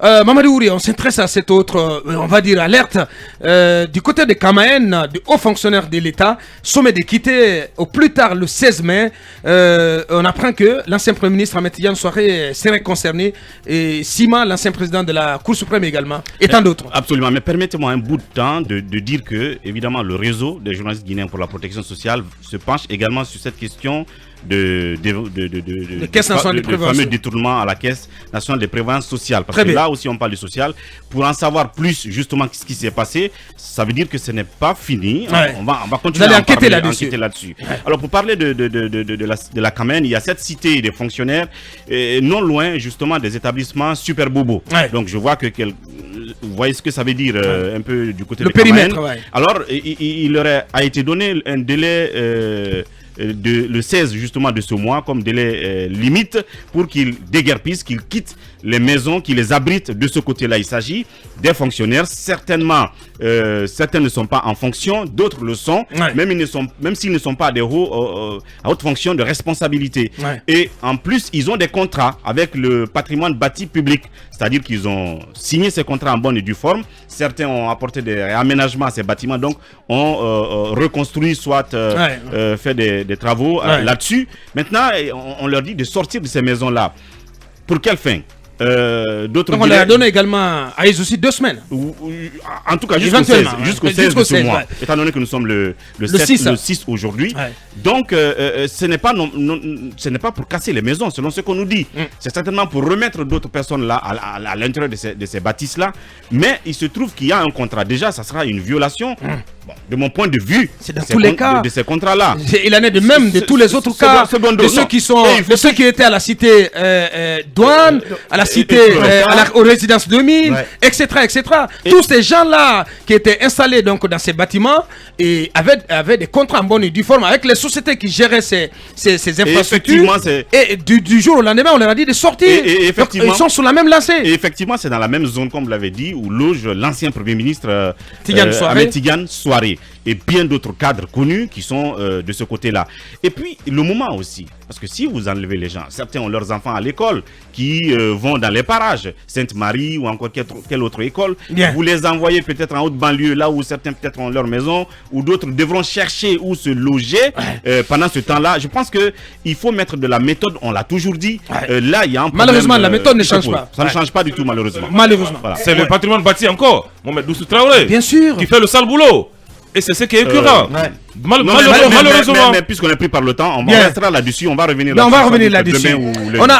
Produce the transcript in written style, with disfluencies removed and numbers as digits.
Mamadou Ouri, on s'intéresse à cette autre, on va dire, alerte. Du côté de Kamaen, de hauts fonctionnaires de l'État, sommet de quitter au plus tard le 16 mai. On apprend que l'ancien Premier ministre Ahmed Tidiane Souaré serait concerné, et Sima, l'ancien président de la Cour suprême également, et tant d'autres. Absolument, mais permettez-moi un bout de temps de dire que, évidemment, le réseau des journalistes guinéens pour la protection sociale se penche également sur cette question de fameux détournement à la Caisse nationale de prévoyance sociale. Parce que là aussi, on parle du social. Pour en savoir plus, justement, ce qui s'est passé, ça veut dire que ce n'est pas fini. Ouais. On va continuer à enquêter là-dessus. Ouais. Alors, pour parler de la Kamaen, il y a cette cité des fonctionnaires non loin, justement, des établissements Super Bobo. Ouais. Donc, je vois que vous voyez ce que ça veut dire un peu du côté le de périmètre. Kamaen. Alors, il leur a été donné un délai le 16 justement de ce mois comme délai limite pour qu'ils déguerpissent, qu'ils quittent les maisons qui les abritent de ce côté-là. Il s'agit des fonctionnaires, certainement certains ne sont pas en fonction, d'autres le sont, même s'ils ne sont pas à haute fonction de responsabilité. Ouais. Et en plus, ils ont des contrats avec le patrimoine bâti public, c'est-à-dire qu'ils ont signé ces contrats en bonne et due forme. Certains ont apporté des aménagements à ces bâtiments, donc ont reconstruit, soit fait des travaux là-dessus. Maintenant, on leur dit de sortir de ces maisons-là. Pour quelle fin? Donc on leur a donné également à ils aussi 2 semaines. En tout cas, jusqu'au 16 de ce mois, étant donné que nous sommes le 6 aujourd'hui. Ouais. Donc, ce n'est pas pour casser les maisons, selon ce qu'on nous dit. C'est certainement pour remettre d'autres personnes là à l'intérieur de ces bâtisses-là. Mais il se trouve qu'il y a un contrat. Déjà, ça sera une violation. Bon, de mon point de vue, c'est dans tous les cas de ces contrats-là. Il en est de même de tous les autres cas, de ceux qui étaient à la cité douane, à la cité, aux résidences 2000, etc., etc. Tous ces gens-là qui étaient installés donc dans ces bâtiments et avaient des contrats en bonne et due forme avec les sociétés qui géraient ces infrastructures. Et du jour au lendemain, on leur a dit de sortir. Donc, ils sont sur la même lancée. Et effectivement, c'est dans la même zone, comme vous l'avez dit, où loge l'ancien Premier ministre Ahmed Tidiane Souaré et bien d'autres cadres connus qui sont de ce côté-là. Et puis, le moment aussi, parce que si vous enlevez les gens, certains ont leurs enfants à l'école qui vont dans les parages, Sainte-Marie ou encore quelle autre école, vous les envoyez peut-être en haute banlieue, là où certains peut-être ont leur maison, ou d'autres devront chercher où se loger pendant ce temps-là. Je pense qu'il faut mettre de la méthode, on l'a toujours dit. Là, il y a un problème. Malheureusement, la méthode ne change pas. Ça ne change pas du tout, malheureusement. Voilà. C'est le patrimoine bâti encore, Mohamed Doussou Traoré, bien sûr, qui fait le sale boulot. Et c'est ce qui est écœurant. Malheureusement. Mais puisqu'on est pris par le temps, on restera là-dessus, on va revenir là-dessus.